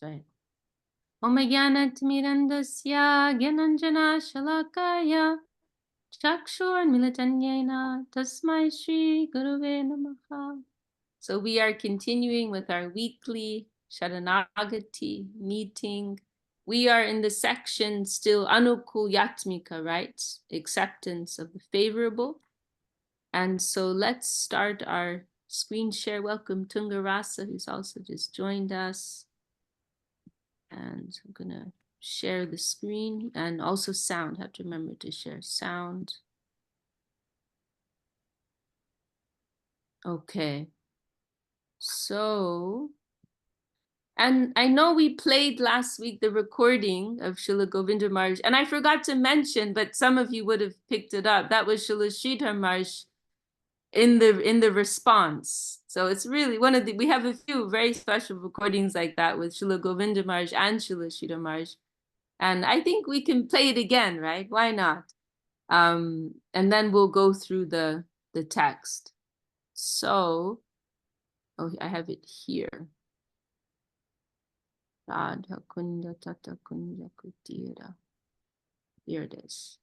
right. Om Jnanatimirandasya Gyananjana Shalakaya Chakshurmilitanyena Tasmai Shri Guruve Namaha. So we are continuing with our weekly Śaraṇāgati meeting. We are in the section still Anukulyatmika, right? Acceptance of the favorable. And so let's start our screen share. Welcome Tungarasa, who's also just joined us. And I'm gonna share the screen and also sound. Have to remember to share sound. Okay. So, and I know we played last week the recording of Srila Govinda Maharaj, and I forgot to mention, but some of you would have picked it up. That was Srila Sridhar Maharaj in the response. So it's really one of the, we have a few very special recordings like that with Srila Govinda Maharaj and Srila Sridhar Maharaj. And I think we can play it again, right? Why not? And then we'll go through the text. So, oh, I have it here. Radha Kunda Tata Kunja Kutira. Here it is.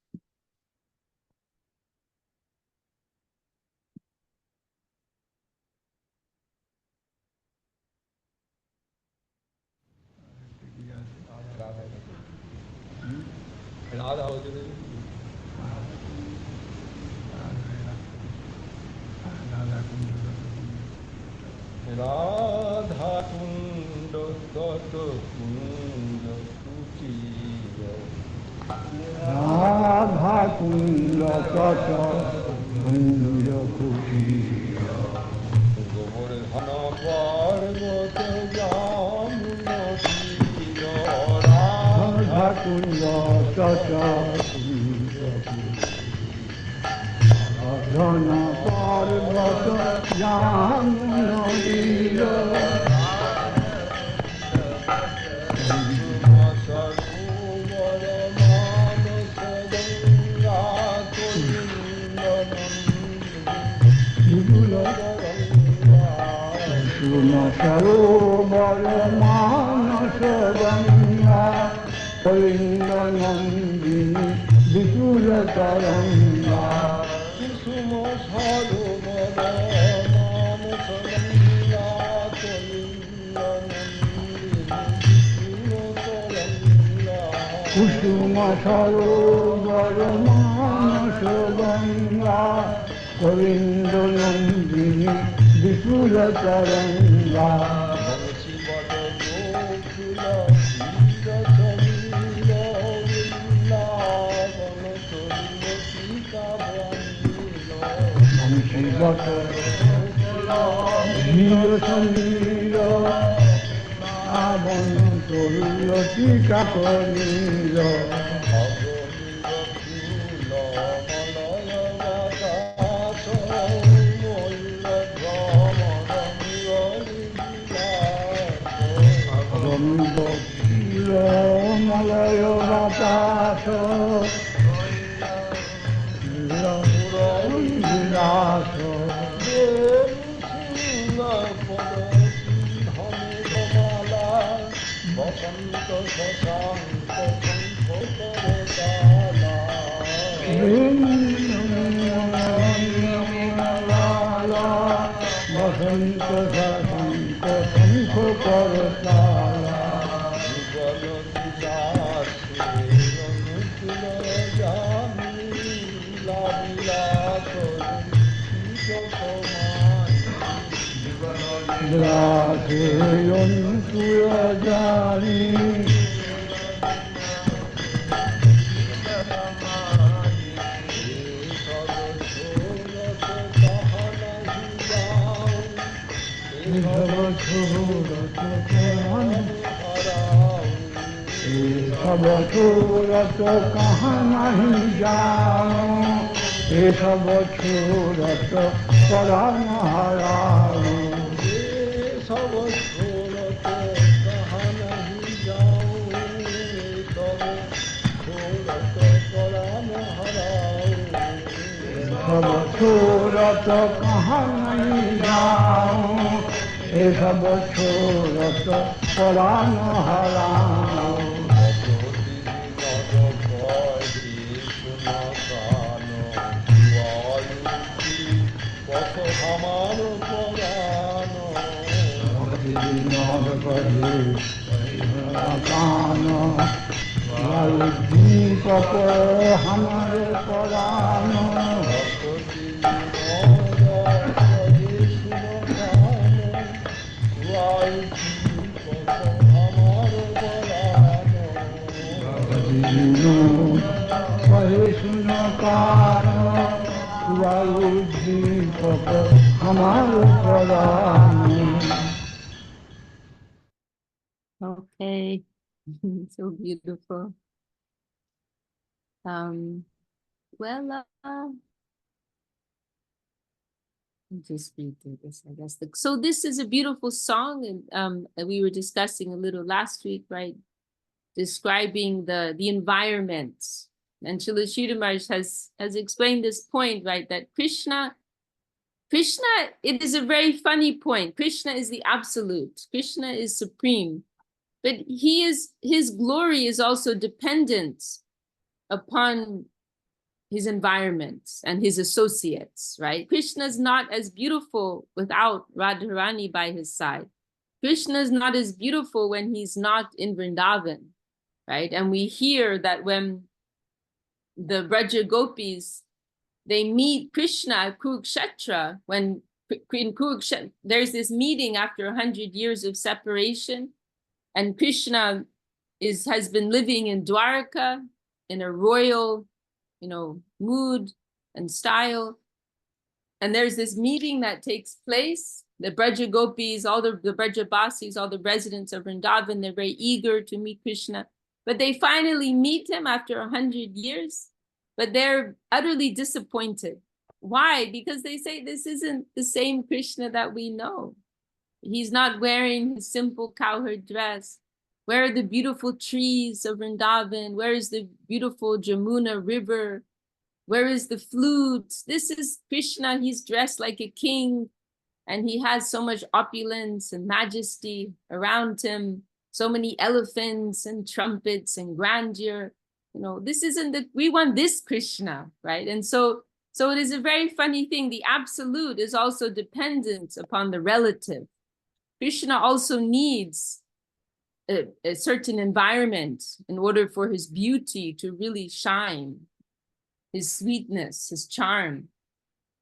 Radha Kunda Tata Kunja Kutira. Radha Kunda Tata Kunja Kutira. Govardhana Parvata Jamuna Tira. Radha Kunda Tata Kunja Kutira. Radhana Parvata Jamuna Tira. Sarovar Manasavanya Kalinga Nandini Vipula Taranga Suma Sarovar Manasavanya Kalinga Nandini Kusuma Sarovar Manasavanya Kalinga Nandini Vipula Taranga Vamsivata Jira Samira Avantolya Tika Karira Malaya Vatasa Vinasa Vasanta Sasanka Sankotala Vasanta Sasanka Sankotala Gracias, Tuyajari. सब छोड़त कहाँ नहीं जाऊं ये सब छोड़त परान हराऊं सब छोड़त कहाँ नहीं जाऊं सब छोड़त परान हराऊं सब छोड़त कहाँ नहीं जाऊं এসব ছোড়ত পরাণ হারানো দীপক আমার পরানো শুনো কার দীপক আমার পরানো Okay. So beautiful. Well, just read through this, I guess. So this is a beautiful song, and that we were discussing a little last week, right? Describing the environment. And Srila Sridhar Maharaj has explained this point, right? That Krishna, it is a very funny point. Krishna is the absolute. Krishna is supreme. But his glory is also dependent upon his environment and his associates, right? Krishna is not as beautiful without Radharani by his side. Krishna is not as beautiful when he's not in Vrindavan, right? And we hear that when the Braja Gopis, they meet Krishna at Kurukshetra, when in Kurukshetra, there's this meeting after 100 years of separation, and Krishna has been living in Dwarka in a royal, mood and style. And there's this meeting that takes place. The Braja Gopis, all the Braja Basis, all the residents of Vrindavan, they're very eager to meet Krishna. But they finally meet him after 100 years. But they're utterly disappointed. Why? Because they say this isn't the same Krishna that we know. He's not wearing his simple cowherd dress. Where are the beautiful trees of Vrindavan? Where is the beautiful Jamuna river? Where is the flute? This is Krishna. He's dressed like a king, and he has so much opulence and majesty around him, so many elephants and trumpets and grandeur. This isn't we want this Krishna, right? And so it is a very funny thing. The absolute is also dependent upon the relative. Krishna also needs a certain environment in order for his beauty to really shine, his sweetness, his charm,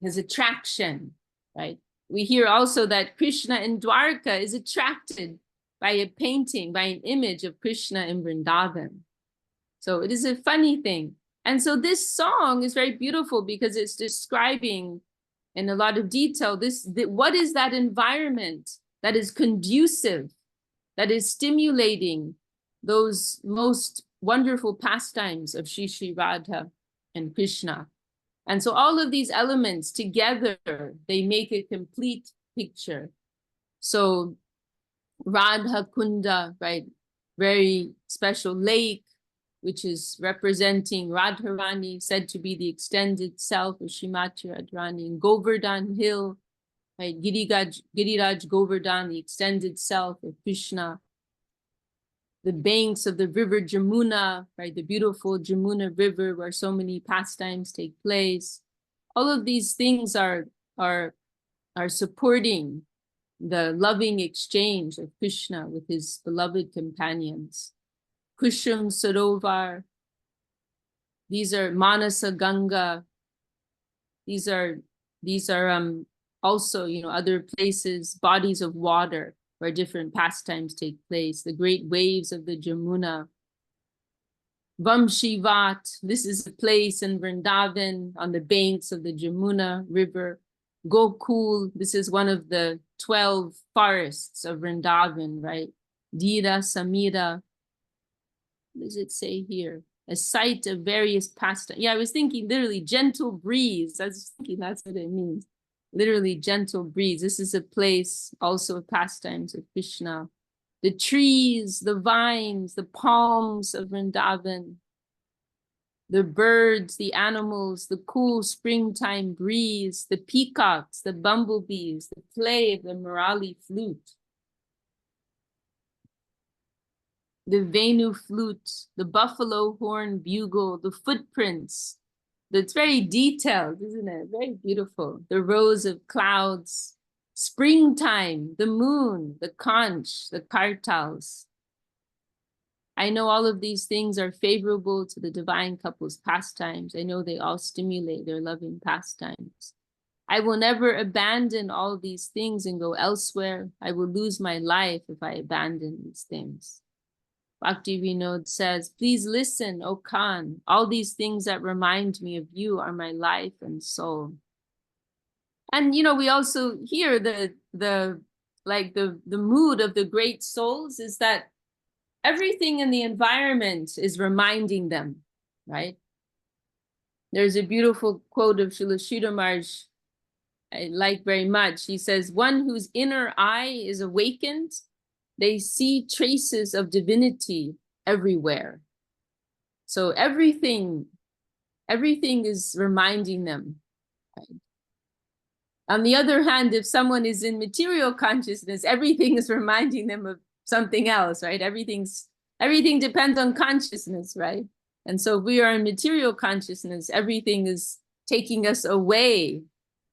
his attraction, right? We hear also that Krishna in Dwarka is attracted by a painting, by an image of Krishna in Vrindavan. So it is a funny thing. And so this song is very beautiful because it's describing in a lot of detail what is that environment that is conducive, that is stimulating those most wonderful pastimes of Shri Radha and Krishna. And so all of these elements together, they make a complete picture. So Radha Kunda, right, very special lake, which is representing Radharani, said to be the extended self of Srimati Radharani, and Govardhan Hill, right, Giriraj Govardhan, the extended self of Krishna. The banks of the river Jamuna, right, the beautiful Jamuna river where so many pastimes take place. All of these things are supporting the loving exchange of Krishna with his beloved companions. Kushum Sarovar, these are Manasa Ganga, these are also other places, bodies of water where different pastimes take place, the great waves of the Jamuna. Vamshivat, this is a place in Vrindavan on the banks of the Jamuna river. Gokul, this is one of the 12 forests of Vrindavan, right? Dira, Samira, what does it say here? A site of various pastimes. Yeah, I was thinking literally gentle breeze. I was thinking that's what it means. Literally gentle breeze. This is a place also of pastimes of Krishna. The trees, the vines, the palms of Vrindavan. the birds, the animals, the cool springtime breeze, the peacocks, the bumblebees, the play of the murali flute, the Venu flute, the buffalo horn bugle, the footprints. It's very detailed, isn't it? Very beautiful. The rows of clouds, springtime, the moon, the conch, the kartals. I know all of these things are favorable to the divine couple's pastimes. I know they all stimulate their loving pastimes. I will never abandon all these things and go elsewhere. I will lose my life if I abandon these things. Bhakti Vinod says, please listen, O Khan. All these things that remind me of you are my life and soul. And, you know, we also hear the mood of the great souls is that everything in the environment is reminding them, right? There's a beautiful quote of Srila Sridhar Maharaj I like very much. He says, one whose inner eye is awakened, they see traces of divinity everywhere. So everything is reminding them. Right? On the other hand, if someone is in material consciousness, everything is reminding them of something else, right? Everything depends on consciousness, right? And so if we are in material consciousness, everything is taking us away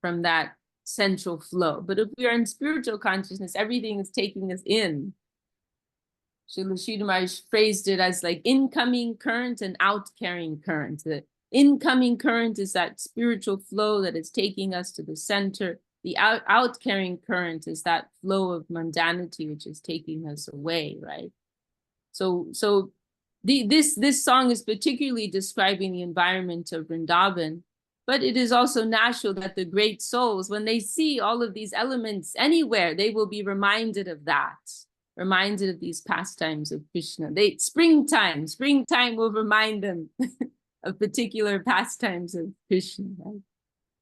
from that central flow. But if we are in spiritual consciousness, everything is taking us in. Srila Sridhar Maharaj phrased it as like incoming current and out-carrying current. The incoming current is that spiritual flow that is taking us to the center. The out-carrying current is that flow of mundanity, which is taking us away, right? So this song is particularly describing the environment of Vrindavan, but it is also natural that the great souls, when they see all of these elements anywhere, they will be reminded of that, reminded of these pastimes of Krishna. Springtime will remind them of particular pastimes of Krishna, right?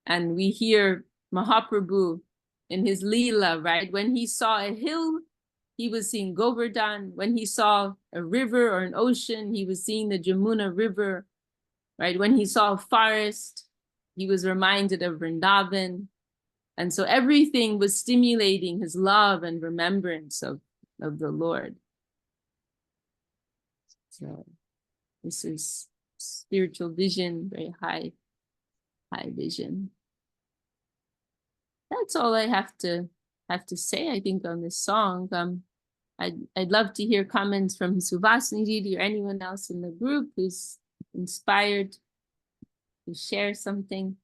And we hear Mahaprabhu in his Leela, right? When he saw a hill, he was seeing Govardhan. When he saw a river or an ocean, he was seeing the Jamuna River, right? When he saw a forest, he was reminded of Vrindavan. And so everything was stimulating his love and remembrance of the Lord. So this is spiritual vision, very high vision. That's all I have to say, I think, on this song. I'd love to hear comments from Suvasini or anyone else in the group who's inspired to share something.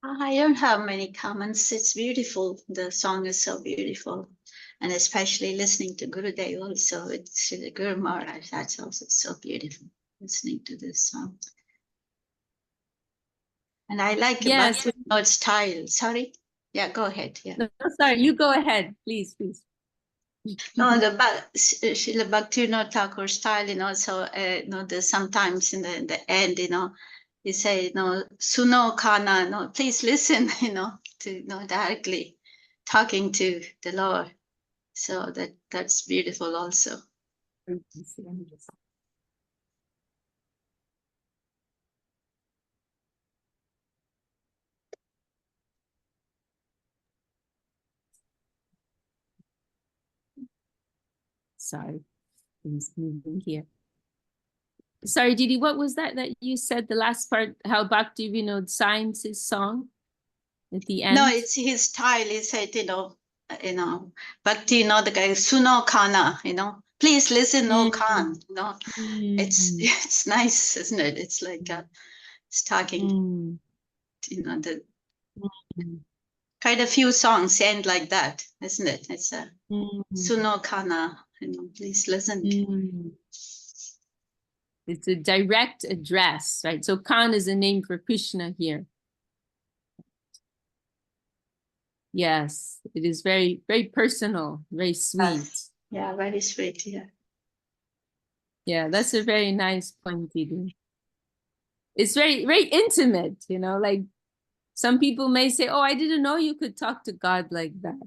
I don't have many comments. It's beautiful. The song is so beautiful. And especially listening to Gurudev also, it's the Guru Maharaj, that's also so beautiful, listening to this song. And I like Yes. Bhakti style. Sorry? Yeah, go ahead. Yeah. No, sorry, you go ahead, please. No, the Srila Bhaktivinoda Thakur style, you know, so, there's sometimes in the end, you say, Suno Kana, please listen, to, directly talking to the Lord. So that's beautiful also. Sorry, he's moving here. Sorry, Didi, what was that you said, the last part, how Bhakti Vinod signs his song at the end? No, it's his style. He said, Bhakti, the guy, Suno Kana, please listen, no Khan, it's nice, isn't it? It's like it's talking, quite a few songs end like that, isn't it? It's a Suno Kana, please listen. It's a direct address, right? So Khan is a name for Krishna here. Yes, it is very, very personal, very sweet. Yeah, very sweet, yeah. Yeah, that's a very nice point, Didi. It's very, very intimate, like some people may say, oh, I didn't know you could talk to God like that.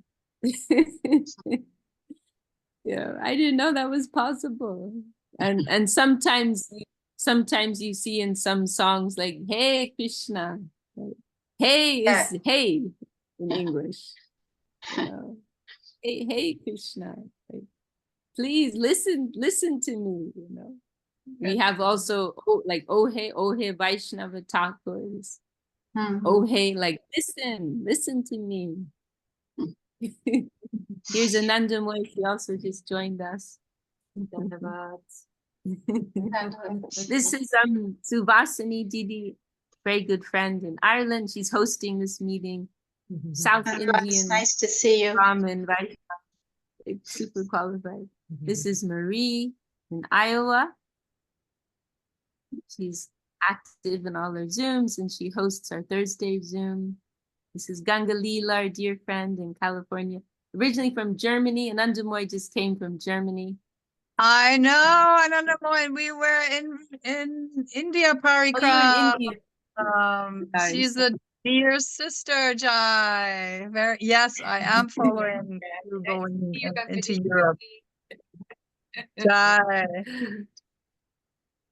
Yeah, I didn't know that was possible. And sometimes you see in some songs like "Hey Krishna," "Hey" is "Hey" in English. You know? Hey Krishna, like, please listen to me. You know. We have also like "Oh Hey Vaishnava Thakurs." Oh hey, like listen to me. Here's Ananda Moy. She also just joined us. This is Suvasini Didi, very good friend in Ireland. She's hosting this meeting. South Indian. Nice to see you. Brahmin, right? Super qualified. This is Marie in Iowa. She's active in all our Zooms and she hosts our Thursday Zoom. This is Ganga Leela, our dear friend in California, originally from Germany, and Andamoy just came from Germany. I know, and we were in India, Parikram. Nice. She's a dear sister, Jai. Yes, I am following you going into Europe. Jai.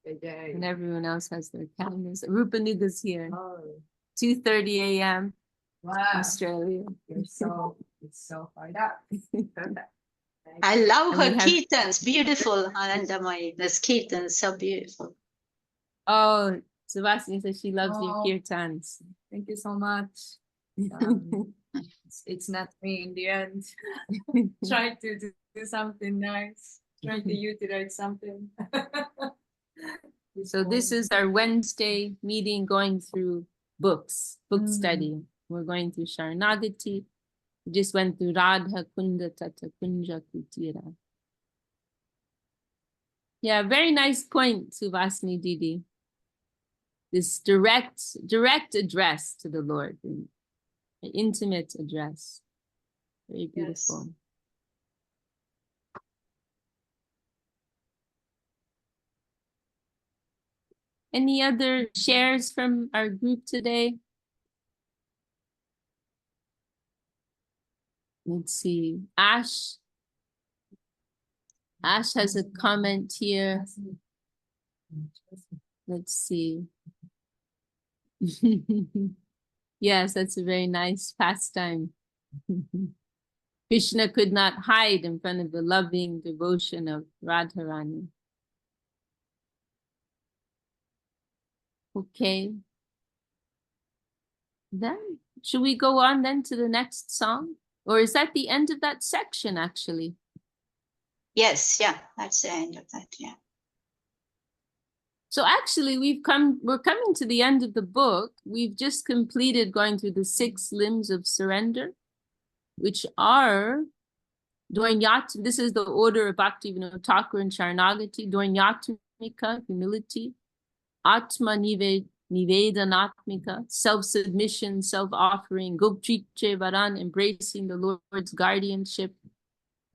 And everyone else has their calendars. Rupanuga's here. 2:30 a.m. Wow. Australia. It's so fired up. I love And her kirtans. Beautiful, Anandamai. This kirtan is so beautiful. Oh, Suvasini says she loves your kirtans. Thank you so much. It's not me in the end. Try to do something nice. Try to utilize something. So this is our Wednesday meeting going through book study. We're going through Śaraṇāgati. We just went through Radha Kunda Tata Kunja Kutira. Yeah, very nice point, Suvasini Didi. This direct address to the Lord, an intimate address. Very beautiful. Yes. Any other shares from our group today? Let's see. Ash has a comment here. Let's see. Yes, that's a very nice pastime. Krishna could not hide in front of the loving devotion of Radharani. Okay. Then, should we go on then to the next song? Or is that the end of that section, actually? Yes, yeah, that's the end of that, yeah. So actually, we're coming to the end of the book. We've just completed going through the 6 limbs of surrender, which are Dvainyatmika. This is the order of Bhaktivinoda Thakur and Śaraṇāgati. Dvainyatmika, humility. Atma Nivedanatmika, self-submission, self-offering. Goptriche Varan, embracing the Lord's guardianship.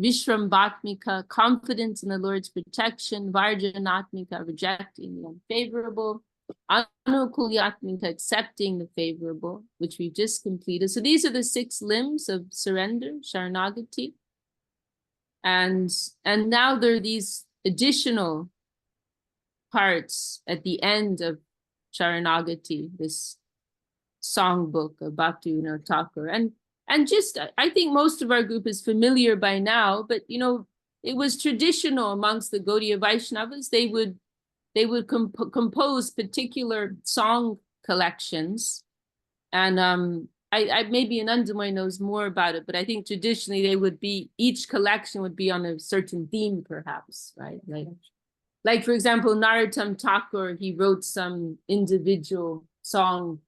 Vishrambatmika, confidence in the Lord's protection. Varjanatmika, rejecting the unfavorable. Anukulyatmika, accepting the favorable, which we've just completed. So these are the 6 limbs of surrender, Śaraṇāgati. And now there are these additional parts at the end of Śaraṇāgati, this songbook of Bhaktivinoda Thakur. And just, I think most of our group is familiar by now, but you know, it was traditional amongst the Gaudiya Vaishnavas. They would compose particular song collections. And I maybe Anandamoy knows more about it, but I think traditionally they would be, each collection would be on a certain theme, perhaps, right? Like for example, Narottam Thakur, he wrote some individual song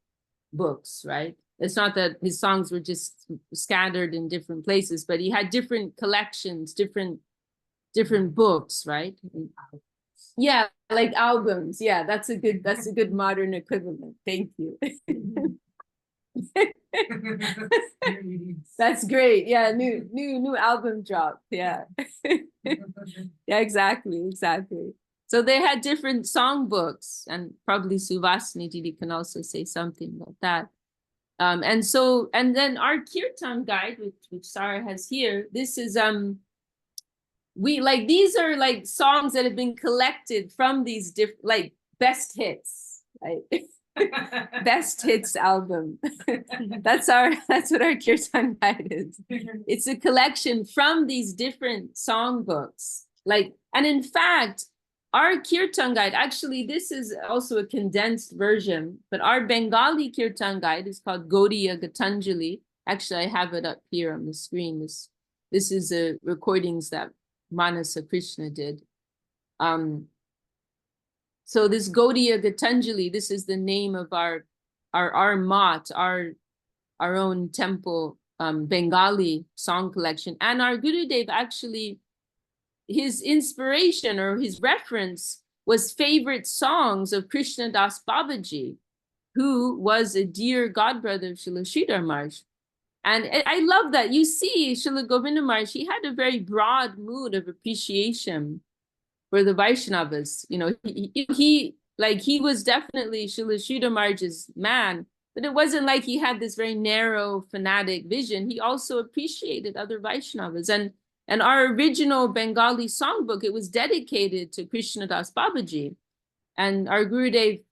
books, right? It's not that his songs were just scattered in different places, but he had different collections, different books, right? Yeah, like albums. Yeah, that's a good modern equivalent. Thank you. That's great. Yeah, new album drop. Yeah. Yeah, exactly. So they had different songbooks, and probably Suvasini Didi can also say something about that. And then our kirtan guide, which Sarah has here, this is these are like songs that have been collected from these different like best hits, right? Best hits album. That's what our kirtan guide is. It's a collection from these different songbooks. Like, and in fact, our kirtan guide, actually, this is also a condensed version, but our Bengali kirtan guide is called Gaudiya Gitanjali. Actually, I have it up here on the screen. This is a recordings that Manasa Kṛṣṇa did. So this Gaudiya Gitanjali, this is the name of our mat, our own temple Bengali song collection. And our Gurudev actually, his inspiration or his reference was favorite songs of Kṛṣṇa Das Babaji, who was a dear godbrother of Srila Sridhar Maharaj. And I love that. You see, Srila Govinda Maharaj, he had a very broad mood of appreciation for the Vaishnavas. You know, he was definitely Srila Sridhar Maharaj's man, but it wasn't like he had this very narrow fanatic vision. He also appreciated other Vaishnavas. And our original Bengali songbook, it was dedicated to Kṛṣṇa Das Babaji. And our Gurudev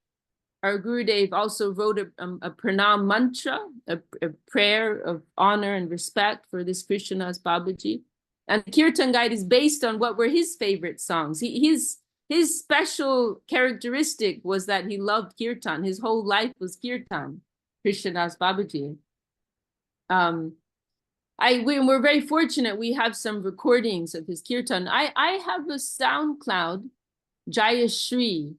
also wrote a pranam mantra, a prayer of honor and respect for this Kṛṣṇa Das Babaji. And the Kirtan guide is based on what were his favorite songs. His special characteristic was that he loved Kirtan. His whole life was Kirtan, Kṛṣṇa Das Babaji. We're very fortunate. We have some recordings of his Kirtan. I have a SoundCloud, Jayashri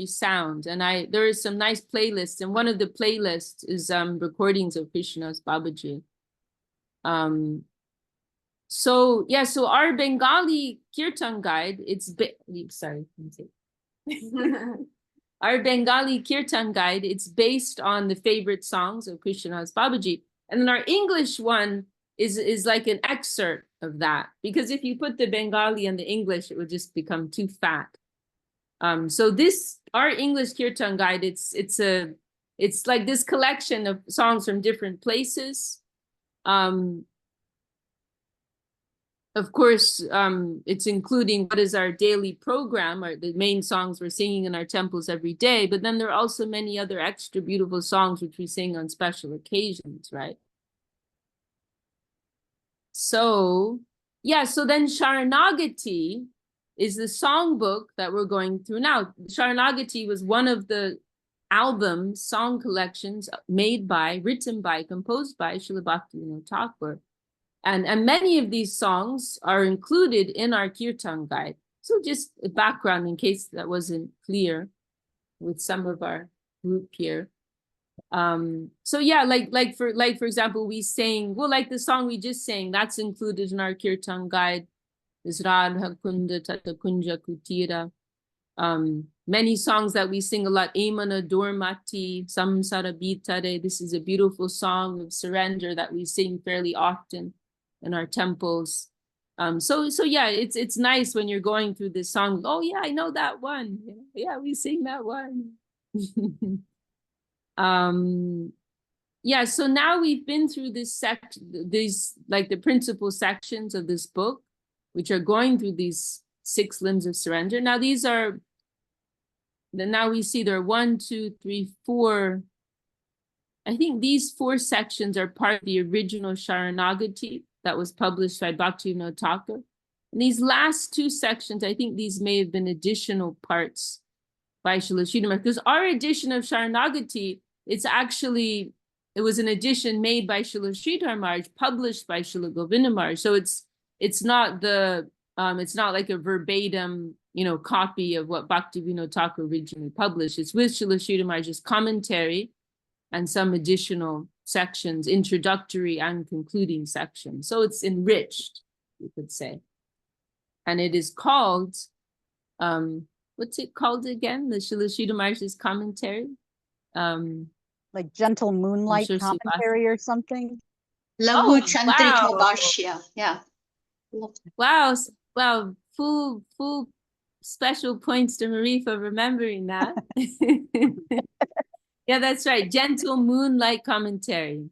Sound, and there is some nice playlists, and one of the playlists is recordings of Kṛṣṇa Das Babaji. So yeah, so our Bengali Kirtan guide, our Bengali Kirtan guide, it's based on the favorite songs of Kṛṣṇa Das Babaji. And then our English one is like an excerpt of that, because if you put the Bengali and the English, it would just become too fat. So our English Kirtan guide, it's like this collection of songs from different places. Of course, it's including what is our daily program, or the main songs we're singing in our temples every day, but then there are also many other extra beautiful songs which we sing on special occasions, right? So, yeah, so then Śaraṇāgati is the songbook that we're going through now. Śaraṇāgati was one of the albums, song collections written by, composed by Srila Bhaktivinoda Thakur. And many of these songs are included in our Kirtan guide. So just a background in case that wasn't clear with some of our group here. So yeah, like for example, we sang, well, like the song we just sang, that's included in our Kirtan guide. Is Radha Kunda Tata Kunja Kutira. Many songs that we sing a lot, Emana Dormati, Samsara Bitare. This is a beautiful song of surrender that we sing fairly often in our temples. So yeah, it's nice when you're going through this song. Oh yeah, I know that one. Yeah, we sing that one. Yeah, so now we've been through these like the principal sections of this book, which are going through these 6 limbs of surrender. Now now we see there are 1, 2, 3, 4. I think these 4 sections are part of the original Śaraṇāgati that was published by Bhaktivinoda Thakur. And these last 2 sections, I think these may have been additional parts by Srila Sridhar Maharaj, because our edition of Śaraṇāgati, it was an edition made by Srila Sridhar Maharaj, published by Srila Govinda Maharaj. So it's not like a verbatim, copy of what Bhaktivinoda Thakur originally published. It's with Srila Sridhar Maharaj's commentary and some additional sections, introductory and concluding sections. So it's enriched, you could say. And it is called, what's it called again? The Srila Sridhar Maharaj's commentary? Like Gentle Moonlight Commentary or something? Lahu Chandrika Bhashya. Yeah. Wow. Full special points to Marie for remembering that. Yeah, that's right. Gentle Moonlight Commentary.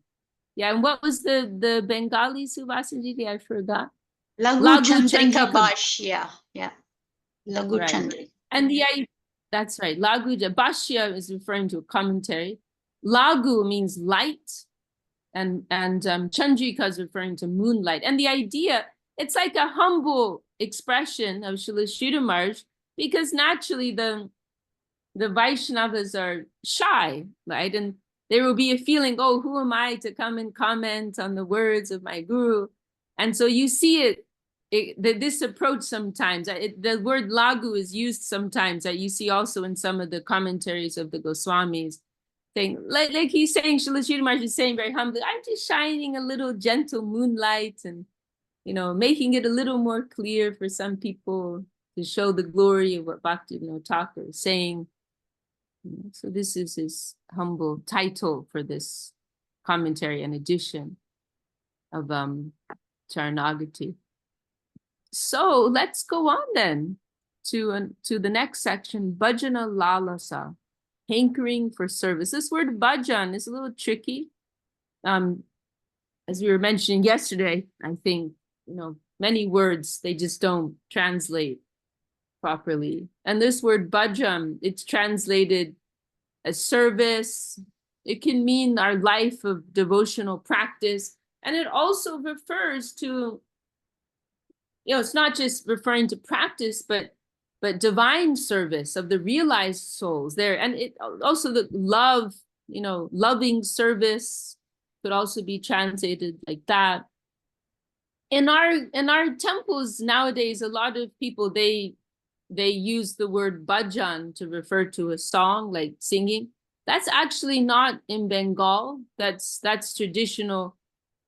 Yeah, and what was the Bengali Subhasanjiti? I forgot. Lagu Chandrika Bhashya. Yeah. Lagu Right. Chandrika. And that's right. Lagu Bhashya is referring to a commentary. Lagu means light, and Chandrika is referring to moonlight. And the idea, it's like a humble expression of Srila Sridhar Maharaj, because naturally the Vaishnavas are shy, right? And there will be a feeling, oh, who am I to come and comment on the words of my guru? And so you see this approach sometimes. The word lagu is used sometimes, that you see also in some of the commentaries of the Goswamis. Thing like he's saying, Srila Sridhar Maharaj is saying very humbly, I'm just shining a little gentle moonlight and, making it a little more clear for some people to show the glory of what Bhaktivinoda Thakur is saying. So this is his humble title for this commentary and edition of Śaraṇāgati. So let's go on then to the next section, Bhajana Lalasa, hankering for service. This word bhajan is a little tricky. As we were mentioning yesterday, I think, many words, they just don't translate properly. And this word bhajan, it's translated as service. It can mean our life of devotional practice. And it also refers to, it's not just referring to practice, but divine service of the realized souls there. And it also the love, loving service could also be translated like that. In our temples nowadays, a lot of people, they use the word bhajan to refer to a song, like singing. That's actually not in Bengal. That's traditional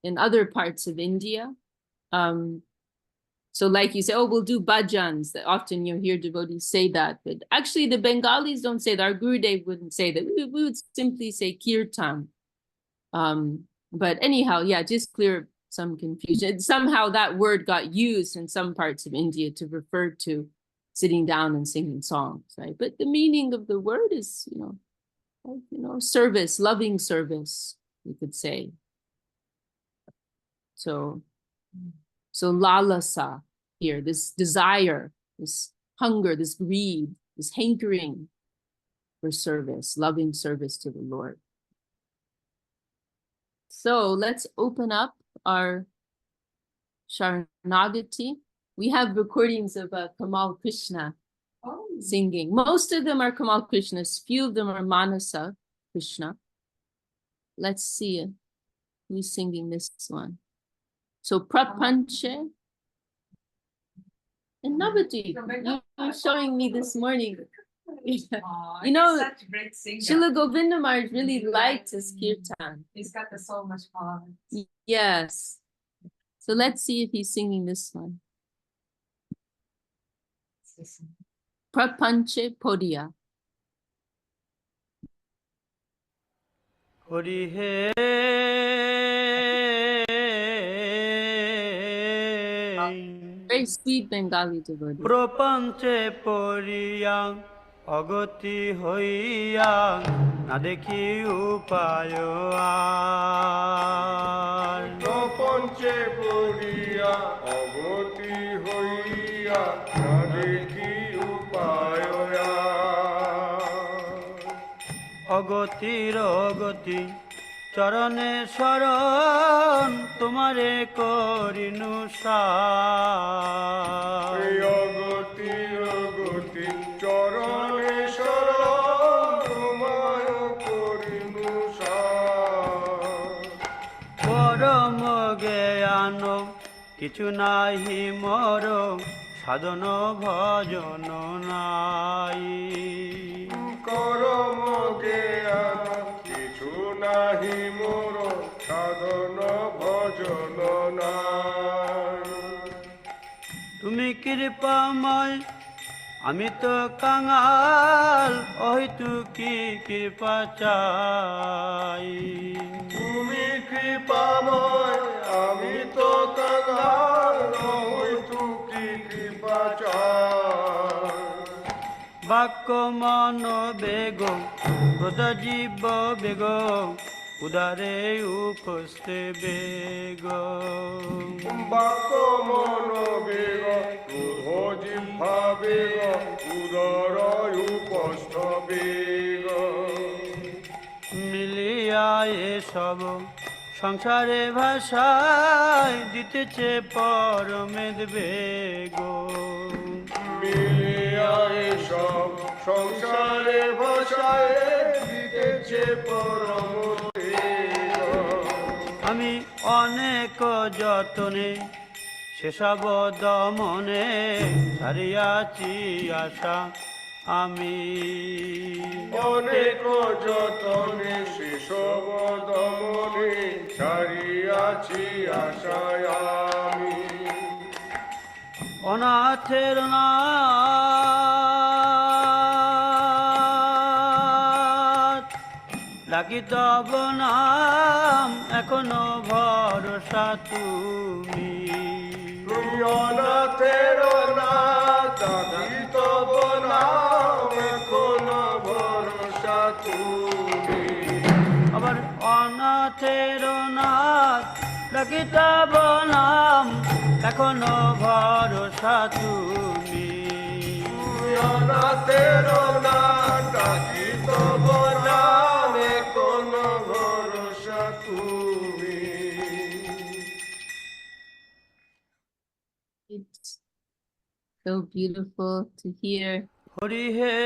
in other parts of India. So like you say, oh, we'll do bhajans. Often you'll hear devotees say that, but actually the Bengalis don't say that. Our Gurudev wouldn't say that. We would simply say kirtan. But anyhow, yeah, just clear some confusion. Somehow that word got used in some parts of India to refer to sitting down and singing songs, right? But the meaning of the word is, service, loving service, you could say. So lalasa here, this desire, this hunger, this greed, this hankering for service, loving service to the Lord. So let's open up our Śaraṇāgati. We have recordings of Kamal Kṛṣṇa singing. Most of them are Kamal Kṛṣṇas. Few of them are Manasa Kṛṣṇa. Let's see who's singing this one. So Prapanche and Navati, you were showing me this morning. Srila Govinda Maharaj really liked his kirtan. He's got so much power. Yes. So let's see if he's singing this one. Prapanche Podiya. Hori Very sweet Bengali devotee. Prapanche poriyang agati hoiyang na dekhi upayo ar. Prapanche poriyang agati hoiyang na dekhi upayo ar. Agati ragati চরণে শরণ তোমারে করিনু সার অগতি অগতি চরণে শরণ তোমায় করিনু সার পরম জ্ঞান কিছু নাহি মর সাধন ভজন নাই করম জ্ঞান কিছু নাহি মোর সাধন ভজন নাই তুমি কৃপাময় আমি তো কাঙাল হয়তো কি কৃপা চাই তুমি কৃপাময় আমি তো কাঙাল হয়তো কি কৃপা চাই বাক্য মন বেগ ক্রোধ জীব বেগ উদারে উপস্থে বেগ বাক্য মন সব সংসারে ভাষায় দিতেছে পরমেদ বেগ মিলিয়া সব সংসারে ভাষায় দিতেছে পরম বেগ। আমি অনেক যতনে সেসব দমনে ছাড়িয়াছি আশা আমি অনেক যতনে সেসব দমনে ছাড়িয়াছি আশায় আমি। অনাথের নাথ ডাকি তব নাম এখনো ভরসা তুমি তুমি অনাথের নাথ ডাকি তব নাম এখনো ভরসা তুমি। আবার অনাথের নাথ ডাকি তব নাম এখনো ভরসা তুমি অনাথের নাথ ডাকি তব নাম এখনো ভরসা তুমি। It's so beautiful to hear. Hari hey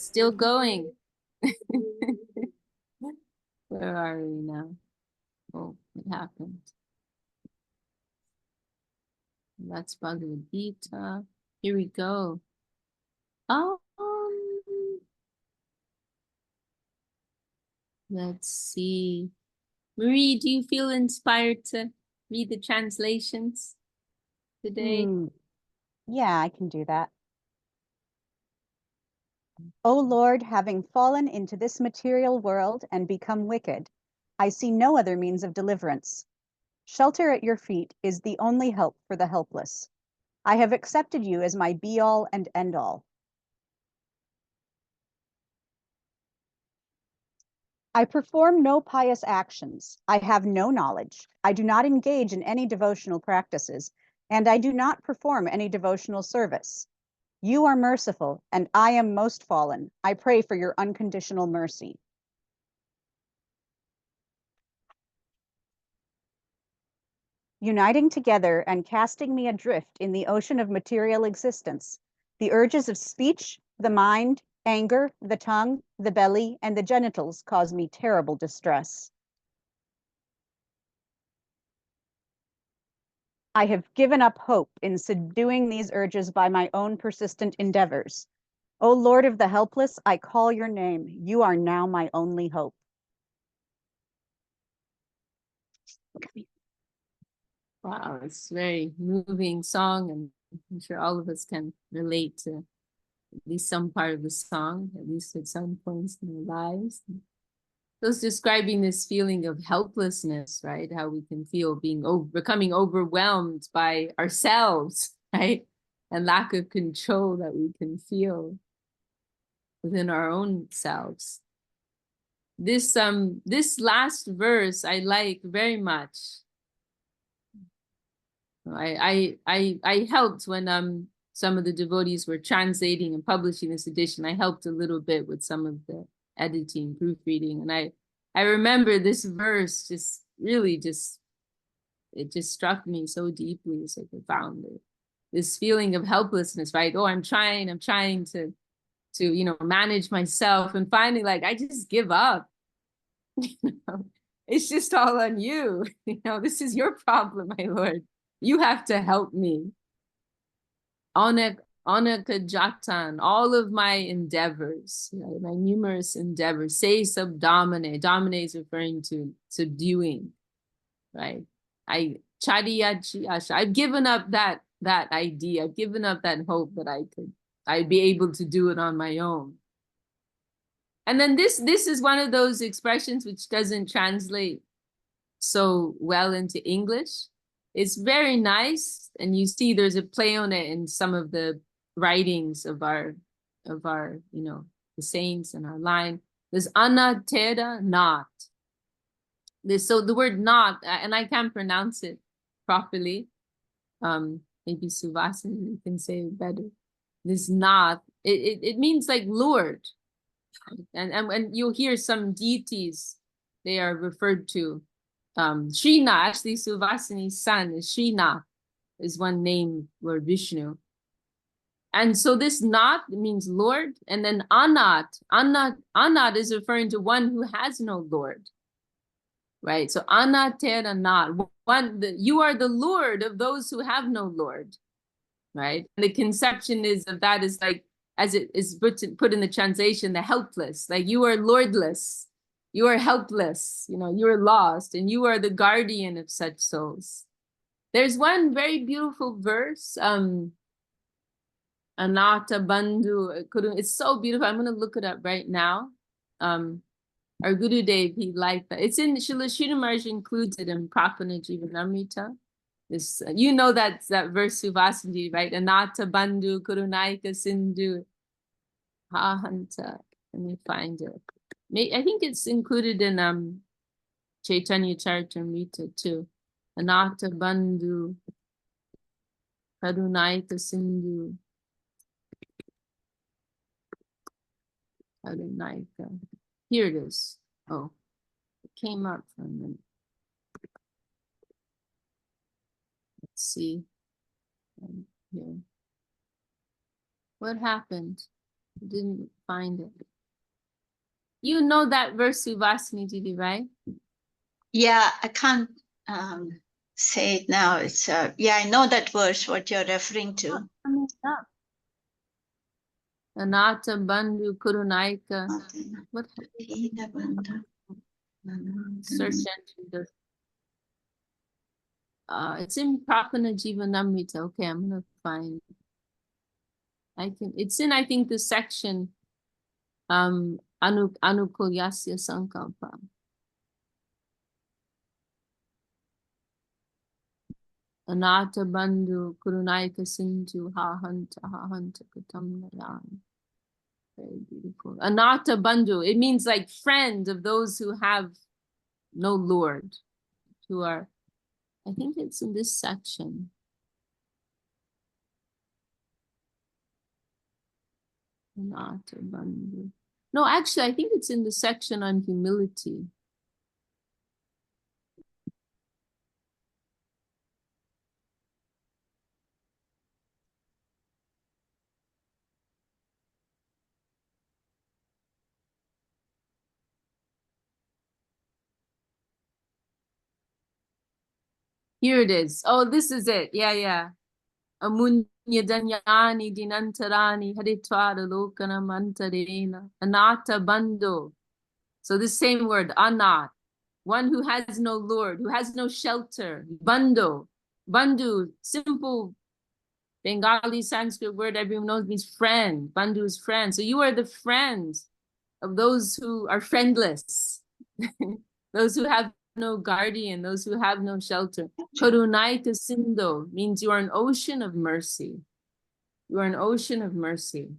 Still going. Where are we now? Oh, what happened? That's Bhagavad Gita. Here we go. Let's see. Marie, do you feel inspired to read the translations today? Yeah, I can do that. O Lord, having fallen into this material world and become wicked, I see no other means of deliverance. Shelter at your feet is the only help for the helpless. I have accepted you as my be-all and end-all. I perform no pious actions. I have no knowledge. I do not engage in any devotional practices, and I do not perform any devotional service. You are merciful, and I am most fallen. I pray for your unconditional mercy. Uniting together and casting me adrift in the ocean of material existence, the urges of speech, the mind, anger, the tongue, the belly, and the genitals cause me terrible distress. I have given up hope in subduing these urges by my own persistent endeavors. O Lord of the helpless, I call your name. You are now my only hope. Wow, it's a very moving song, and I'm sure all of us can relate to at least some part of the song, at least at some points in our lives. So it's describing this feeling of helplessness, right? How we can feel becoming overwhelmed by ourselves, right? And lack of control that we can feel within our own selves. This last verse I like very much. I helped when some of the devotees were translating and publishing this edition. I helped a little bit with some of the editing, proofreading, and I remember this verse it just struck me so deeply, so profoundly. This feeling of helplessness, right? Oh, I'm trying to manage myself, and finally, like, I just give up. It's just all on you. This is your problem, my Lord. You have to help me. Anaka jatan, all of my endeavors, right? My numerous endeavors. Say subdomine. Domine is referring to subduing, right? I've given up that idea. I've given up that hope that I'd be able to do it on my own. And then this is one of those expressions which doesn't translate so well into English. It's very nice, and you see there's a play on it in some of the writings of our the saints in our line. There's anatera, not. So the word not, and I can't pronounce it properly. Maybe Suvasana can say it better. This not, it means like Lord, And you'll hear some deities, they are referred to. Kṛṣṇa, actually Suvasini's son is Kṛṣṇa, is one name, Lord Vishnu. And so this Nat means Lord, and then Anat is referring to one who has no Lord. Right? So Anatera Nat, you are the Lord of those who have no Lord. Right? And the conception is of that is like, as it is put in the translation, the helpless. Like you are lordless, you are helpless, you are lost, and you are the guardian of such souls. There's one very beautiful verse, Anata Bandhu. It's so beautiful. I'm going to look it up right now. Our Gurudev, he liked that. It's in Śrīla Maharaj includes it in Prapana Jivanamrita. This, that verse Suvasini, right? Anata Bandhu Kurunaika Sindhu Hahanta. Let me find it. I think it's included in Chaitanya Charitamrita too. Anata Bandhu Karunaika Sindhu Karunaika. Here it is. Oh, it came up for a minute. Let's see. Here. What happened? I didn't find it. You know that verse, Suvasini Didi, right? Yeah, I can't say it now. It's yeah, I know that verse, what you're referring to. Anata Bandhu Kurunaika. What search engine does? It's in Prapana Jivanamrita. Okay, I'm gonna find. It's in, I think, the section Anukulyasya Sankalpa. Anata Bandhu Kurunaika Sindhu Hahanta Katam Nayan. Very beautiful. Anata Bandhu, it means like friend of those who have no Lord, who are, I think it's in this section. Anata Bandhu. No, actually, I think it's in the section on humility. Here it is. Oh, this is it. Yeah. Amunya Danyani Dinantarani Haritwara Lokana Mantarena Anata Bandhu. So the same word, Anat, one who has no Lord, who has no shelter. Bandhu. Bandhu, simple Bengali Sanskrit word everyone knows, means friend. Bandhu is friend. So you are the friends of those who are friendless. Those who have no guardian, those who have no shelter. Karunaika Sindhu means you are an ocean of mercy. You are an ocean of mercy.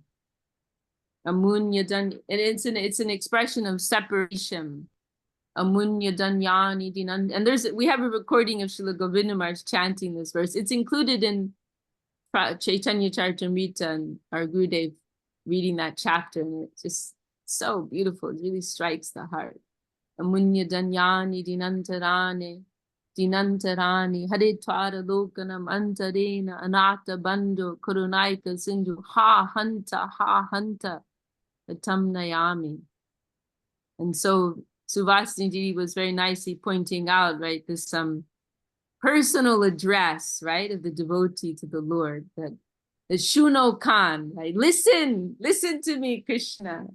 Amunya Dan, and it's an expression of separation. Amunya Danyani Dinan, and we have a recording of Srila Govinda Maharaj chanting this verse. It's included in Chaitanya Charitamrita, and our Gurudev reading that chapter, and it's just so beautiful. It really strikes the heart. Amunya Danyani Dinantarani Haritwara Lokanam Antarena Anata Bandhu Kurunaika Sindhu Ha Hanta Katam Nayami. And so Suvasini was very nicely pointing out, right, this personal address, right, of the devotee to the Lord, that the Shuno Khan, right, listen to me, Kṛṣṇa.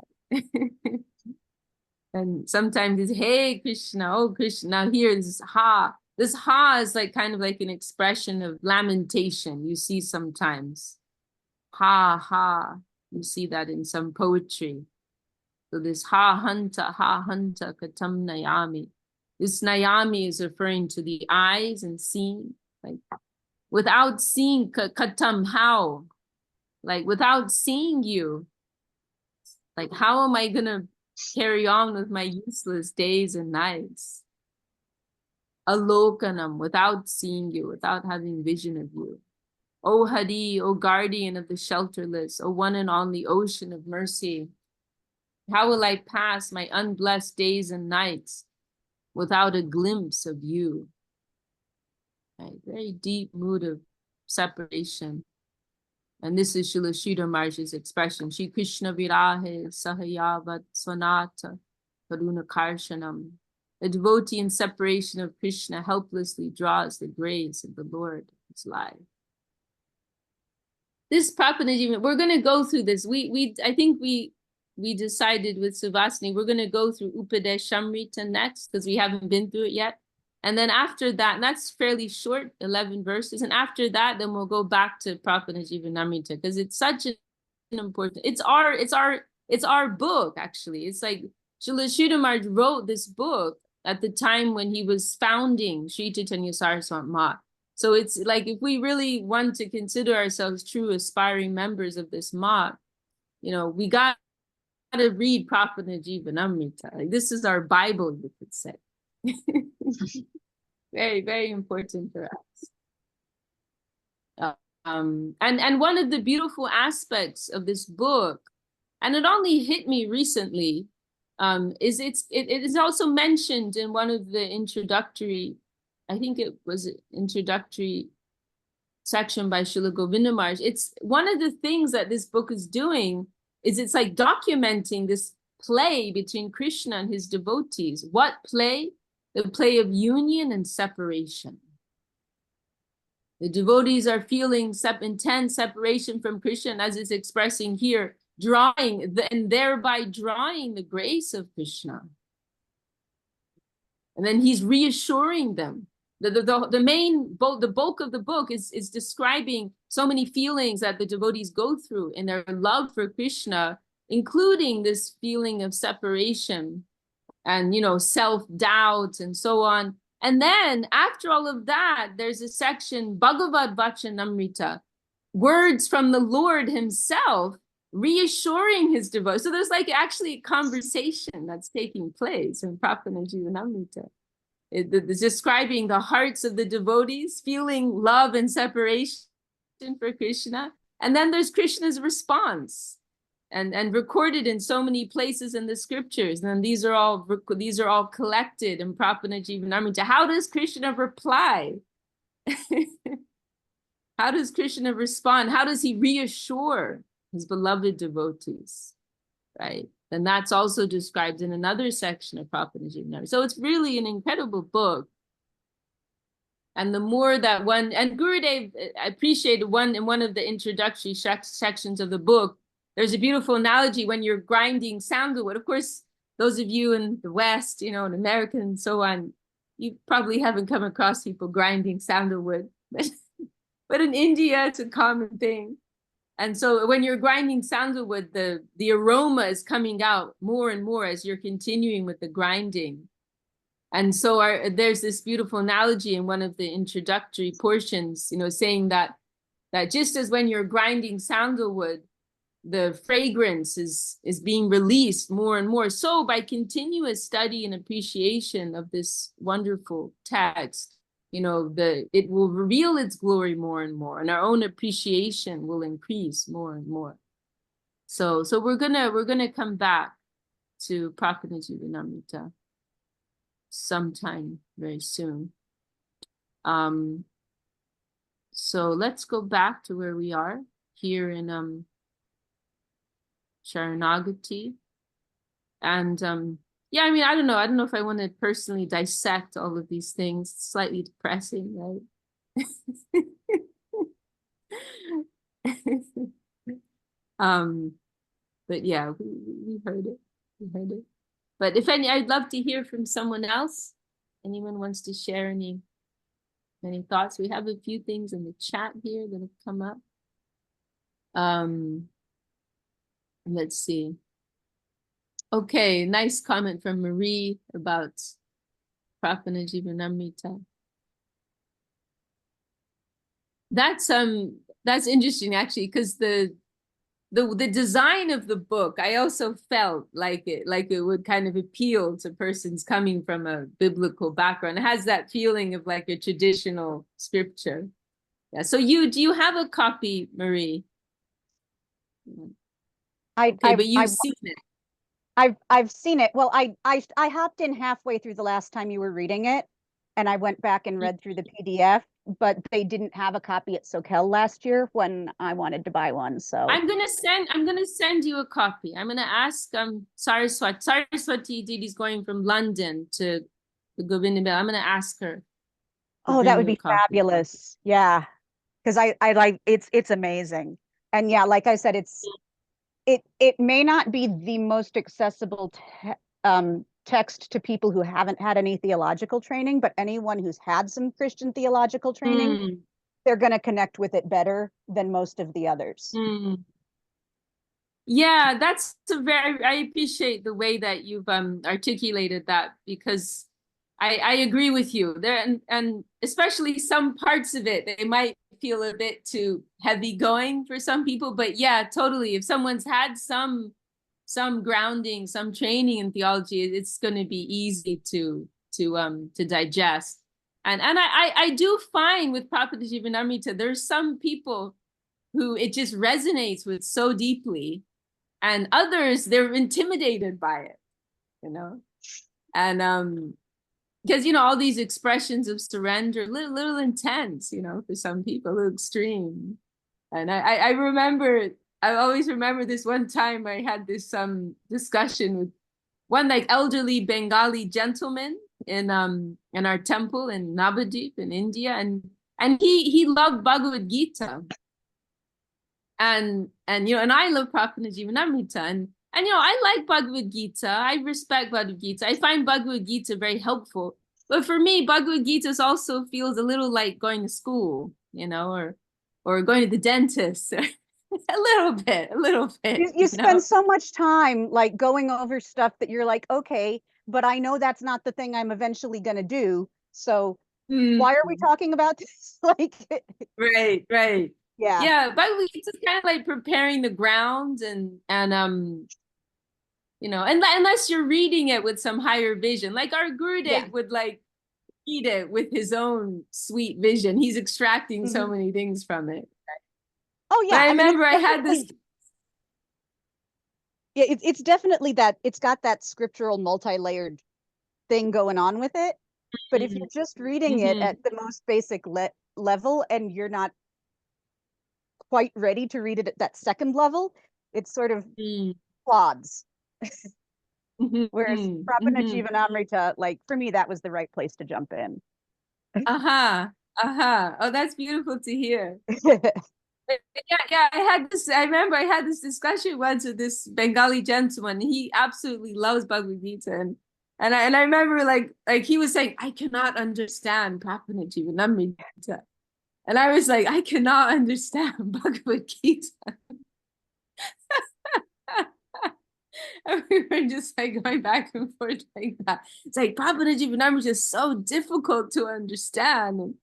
And sometimes it's, hey, Kṛṣṇa, oh, Kṛṣṇa. Now here, this ha. This ha is like kind of like an expression of lamentation. You see sometimes. Ha. You see that in some poetry. So this ha hanta katam nayami. This nayami is referring to the eyes and seeing. Like without seeing katam, how? Like without seeing you, like how am I gonna carry on with my useless days and nights? Alokanam, without seeing you, without having vision of you. O Hari, O guardian of the shelterless, O one and only ocean of mercy. How will I pass my unblessed days and nights without a glimpse of you? Right? Very deep mood of separation. And this is Srila Sridhar Maharaj's expression. Shri Krishna virahe sahayavat svanata karuna karshanam. A devotee in separation of Krishna helplessly draws the grace of the Lord of his life. This Prabhupada, we're going to go through this. I think we decided with Suvasini, we're going to go through Upadesh Shamrita next because we haven't been through it yet. And then after that, and that's fairly short, 11 verses. And after that, then we'll go back to Prabhupada Jivanamrita because it's such an important, it's our book, actually. It's like Srila Sridhar Maharaj wrote this book at the time when he was founding Sri Chaitanya Saraswati Math. So it's like, if we really want to consider ourselves true aspiring members of this Math, we got to read Prabhupada Jivanamrita. Like, this is our Bible, you could say. Very, very important for us. And one of the beautiful aspects of this book, and it only hit me recently, is it is also mentioned in one of the introductory, I think it was an introductory section by Srila Govinda Maharaj. It's one of the things that this book is doing is it's like documenting this play between Krishna and his devotees. What play? The play of union and separation. The devotees are feeling intense separation from Krishna, as it's expressing here, and thereby drawing the grace of Krishna. And then he's reassuring them. The bulk of the book is describing so many feelings that the devotees go through in their love for Krishna, including this feeling of separation and self-doubt and so on. And then after all of that, there's a section, Bhagavad Vachanamrita, words from the Lord himself reassuring his devotees. So there's like actually a conversation that's taking place in Prabhupada Jivanamrita. It's describing the hearts of the devotees feeling love and separation for Krishna. And then there's Krishna's response. And recorded in so many places in the scriptures. And these are all collected in Prabhupada Jivanamrita. How does Krishna reply? How does Krishna respond? How does he reassure his beloved devotees? Right? And that's also described in another section of Prabhupada Jivanamrita. So it's really an incredible book. And the more that and Gurudev, I appreciated in one of the introductory sections of the book, there's a beautiful analogy when you're grinding sandalwood. Of course, those of you in the West, in America and so on, you probably haven't come across people grinding sandalwood, but in India, it's a common thing. And so when you're grinding sandalwood, the aroma is coming out more and more as you're continuing with the grinding. And so there's this beautiful analogy in one of the introductory portions, saying that just as when you're grinding sandalwood, the fragrance is being released more and more. So by continuous study and appreciation of this wonderful text, it will reveal its glory more and more, and our own appreciation will increase more and more. So we're gonna come back to Prabhupada Jivanamrita sometime very soon. So let's go back to where we are here in Śaraṇāgati. And yeah, I don't know if I want to personally dissect all of these things. It's slightly depressing, right? But yeah, we heard it. But I'd love to hear from someone else. Anyone wants to share any thoughts? We have a few things in the chat here that have come up. Let's see. Okay, nice comment from Marie about Prabhupada Jivanamrita. That's interesting actually, because the design of the book, I also felt like it would kind of appeal to persons coming from a biblical background. It has that feeling of like a traditional scripture. Yeah. So do you have a copy, Marie? Okay, but you've seen it. I've seen it. Well, I hopped in halfway through the last time you were reading it, and I went back and read through the PDF, but they didn't have a copy at Soquel last year when I wanted to buy one. So I'm gonna send you a copy. I'm gonna ask Saraswati Didi is going from London to the Govinda Mill. I'm gonna ask her. oh, that would bring you be a copy. fabulous. Yeah, because I like it's amazing. And yeah, like I said, it may not be the most accessible text to people who haven't had any theological training, but anyone who's had some Christian theological training, Mm, they're going to connect with it better than most of the others. mm. Yeah, that's I appreciate the way that you've articulated that, because I agree with you there, and especially some parts of it, they might feel a bit too heavy going for some people, but yeah, totally. If someone's had some grounding, some training in theology, it's going to be easy to digest. And I do find with Prabhupada Jivanamrita, there's some people who it just resonates with so deeply, and others they're intimidated by it, you know. And because all these expressions of surrender, little intense, for some people, a little extreme. And I remember, I always remember this one time I had this discussion with one like elderly Bengali gentleman in our temple in Navadvip in India, and he loved Bhagavad Gita. And I love Prabhupada Jivanamrita, and I like Bhagavad Gita. I respect Bhagavad Gita. I find Bhagavad Gita very helpful. But for me, Bhagavad Gita also feels a little like going to school, or going to the dentist. a little bit. You spend so much time like going over stuff that you're like, okay, but I know that's not the thing I'm eventually going to do. So why are we talking about this? Like, right. yeah. But it's just kind of like preparing the ground, and unless you're reading it with some higher vision, like our Gurudev would like read it with his own sweet vision. He's extracting so many things from it. Oh yeah, but I remember I had this. Yeah, it's definitely that. It's got that scriptural multi-layered thing going on with it. But if you're just reading it at the most basic level, and you're not quite ready to read it at that second level, it's sort of plods. Whereas Prabhupada Jivanamrita, like for me, that was the right place to jump in. Oh, that's beautiful to hear. Yeah. I remember I had this discussion once with this Bengali gentleman. He absolutely loves Bhagavad Gita, and I remember like he was saying, I cannot understand Prabhupada Jivanamrita. And I was like, I cannot understand Bhagavad Gita. And we were just like going back and forth like that. It's like Prabhupada Jivanamrita is so difficult to understand. And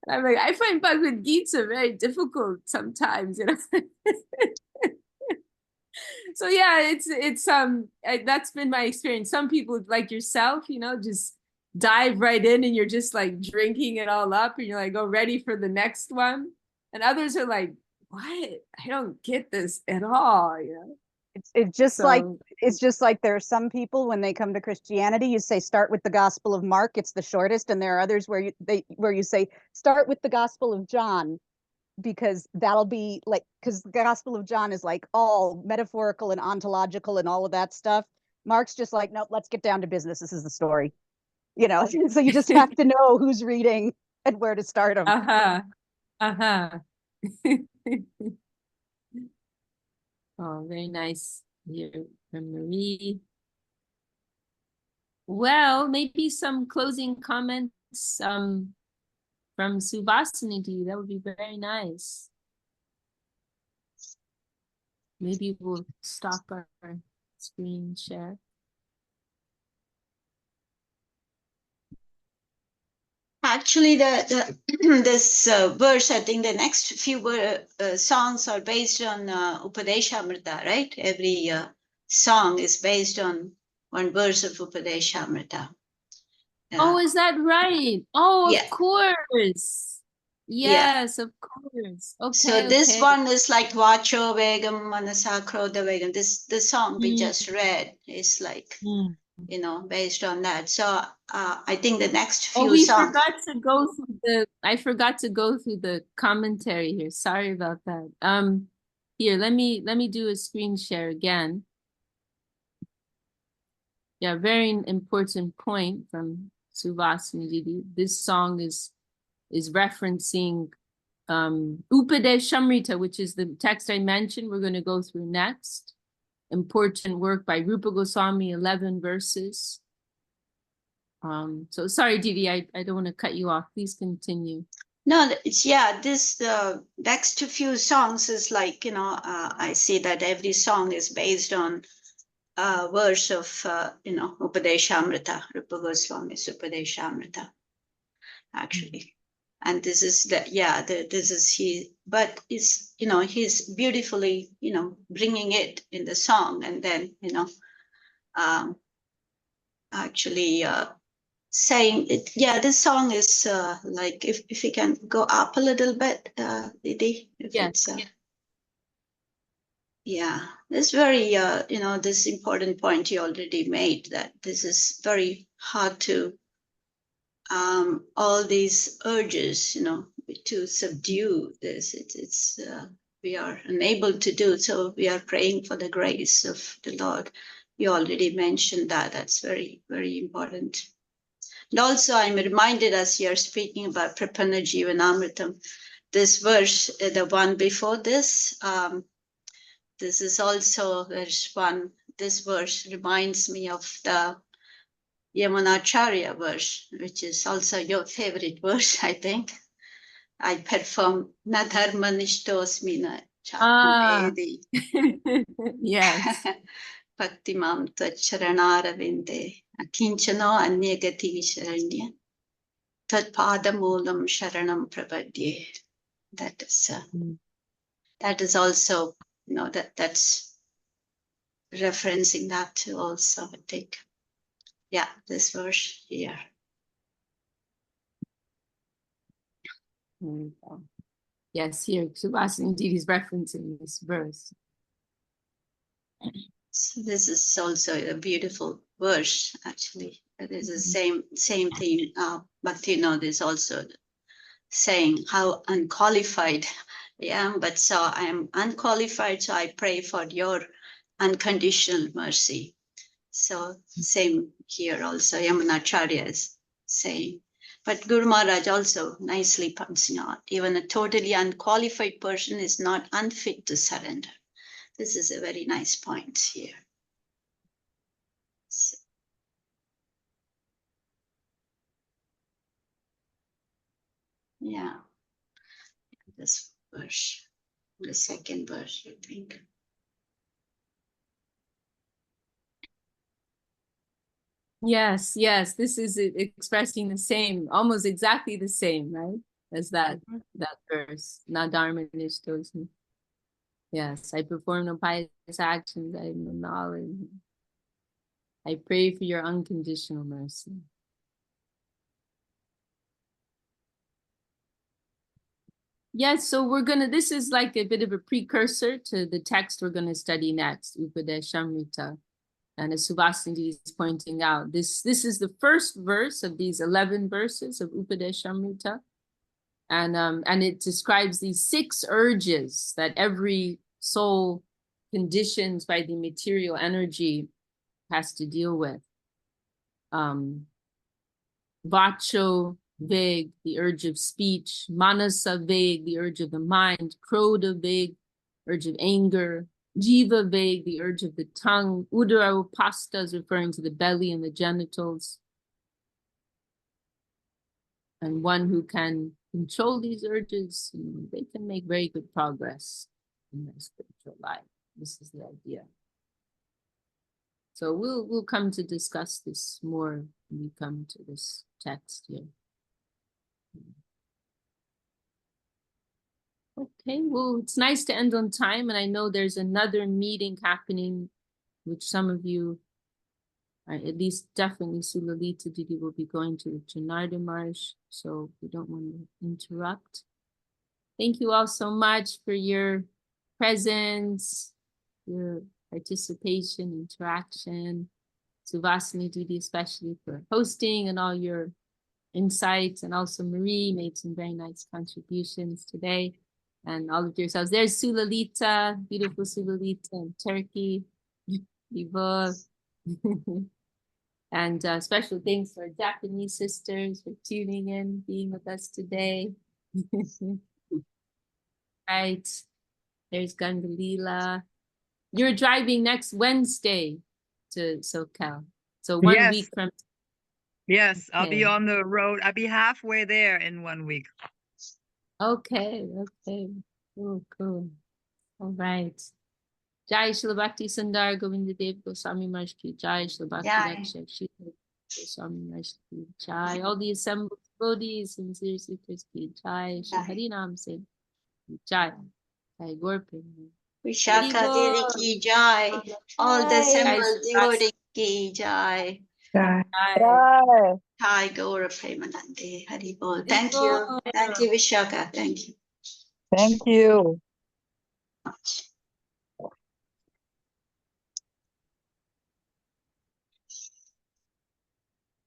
I'm like, I find Bhagavad Gita very difficult sometimes, So yeah, it's that's been my experience. Some people like yourself, just dive right in, and you're just like drinking it all up, and you're like, ready for the next one. And others are like, what? I don't get this at all, It's just like there are some people, when they come to Christianity, you say start with the Gospel of Mark, it's the shortest, and there are others where you say start with the Gospel of John, because that'll be like, because the Gospel of John is like all metaphorical and ontological and all of that stuff. Mark's just like, nope, let's get down to business. This is the story, So you just have to know who's reading and where to start them. Oh, very nice here from Marie. Well, maybe some closing comments from Suvasanidhi. That would be very nice. Maybe we'll stop our screen share. Actually, this verse, I think the next few songs are based on Upadeshamrita, right? Every song is based on one verse of Upadeshamrita. Oh, is that right? Oh, yes. Of course. Yes, of course. So Okay, this okay. one is like Vacho Vegam Manasa Krodha Vegam. The song we Mm, just read is like, mm. you know, based on that. So I think the next Oh, few we songs. forgot to go through I forgot to go through the commentary here. Sorry about that. Here, let me do a screen share again. Yeah, very important point from Suvasini Didi. This song is referencing Upadeshamrita, which is the text I mentioned we're going to go through next. Important work by Rupa Goswami, 11 verses. So sorry, Didi, I don't want to cut you off. Please continue. No, it's, yeah, this next few songs is like, you know, I see that every song is based on a verse of, you know, Upadeshamrita, Rupa Goswami's Upadeshamrita, actually. And this is this is he, but it's, you know, he's beautifully, you know, bringing it in the song, and then, you know, actually saying it. Yeah, this song is like, if we can go up a little bit, Didi, if Yes. it's yeah, this very you know, this important point you already made, that this is very hard to all these urges, you know, to subdue this. It's we are unable to do so. We are praying for the grace of the Lord. You already mentioned that. That's very, very important. And also, I'm reminded as you're speaking about Prapanna Jivanamritam, this verse, the one before this, this is also, there's one, this verse reminds me of the Yamunacharya verse, which is also your favorite verse, I think. I perform na dharma nishtosmi na chakmedi. Yes. Bhaktimam tvacharanāravinde akinchano anyagati sharanya tatpadamulam sharanam prapadye. That is also, you know, that's referencing that too also, I think. Yeah, this verse here. Yes, here Subhasini Didi is referencing this verse. So this is also a beautiful verse, actually. It is the same thing. Bhaktivinoda is also saying how unqualified I am, but so I am unqualified, so I pray for your unconditional mercy. So same here also, Yamunacharya is saying. But Guru Maharaj also nicely points out, even a totally unqualified person is not unfit to surrender. This is a very nice point here. So, yeah, this verse, the second verse, I think. Yes, yes, this is expressing the same, almost exactly the same, right? As that verse. Na dharma nishtosmi. Yes, I perform no pious actions, I have no knowledge. I pray for your unconditional mercy. Yes, so we're gonna, this is like a bit of a precursor to the text we're gonna study next, Upadeshamrita. And as Subhasini is pointing out, this is the first verse of these 11 verses of Upadeshamrita. And it describes these 6 urges that every soul conditioned by the material energy has to deal with. Vacho Veg, the urge of speech; Manasa Veg, the urge of the mind; Krodha Veg, urge of anger; Jiva Veg, the urge of the tongue; Udara Upasta is referring to the belly and the genitals. And one who can control these urges, they can make very good progress in their spiritual life. This is the idea. So we'll come to discuss this more when we come to this text here. Okay, well, it's nice to end on time, and I know there's another meeting happening, which some of you, at least definitely Sulalita Didi will be going to Janardha Marsh, so we don't want to interrupt. Thank you all so much for your presence, your participation, interaction. Suvasini Didi especially for hosting and all your insights, and also Marie made some very nice contributions today, and all of yourselves. There's Sulalita, beautiful Sulalita in Turkey. Viva. And special thanks to our Japanese sisters for tuning in, being with us today. Right, there's Gangalila. You're driving next Wednesday to SoCal. So 1 Yes. week from Yes, I'll be Okay. on the road. I'll be halfway there in 1 week. Okay, okay. Cool, cool. All right. Jai Shri Bhakti Sundar Govinda Dev Goswami Maharaj ki Jai, Shri Bhakti Jai. Rakshak Shri Goswami Maharaj ki Jai. All the assembled devotees, sincere seekers ki Jai, Shri Jai. Hari Nam Singh ki Jai. Jai Gaur Premanand. Vishaka Devi ki jai. All the Jai assembled Shri devotees ki jai. Jai. Jai Gaura Premanande. Hari Bol. Hari Thank you. Bol. Thank you, Vishaka. Thank you Thank you. much.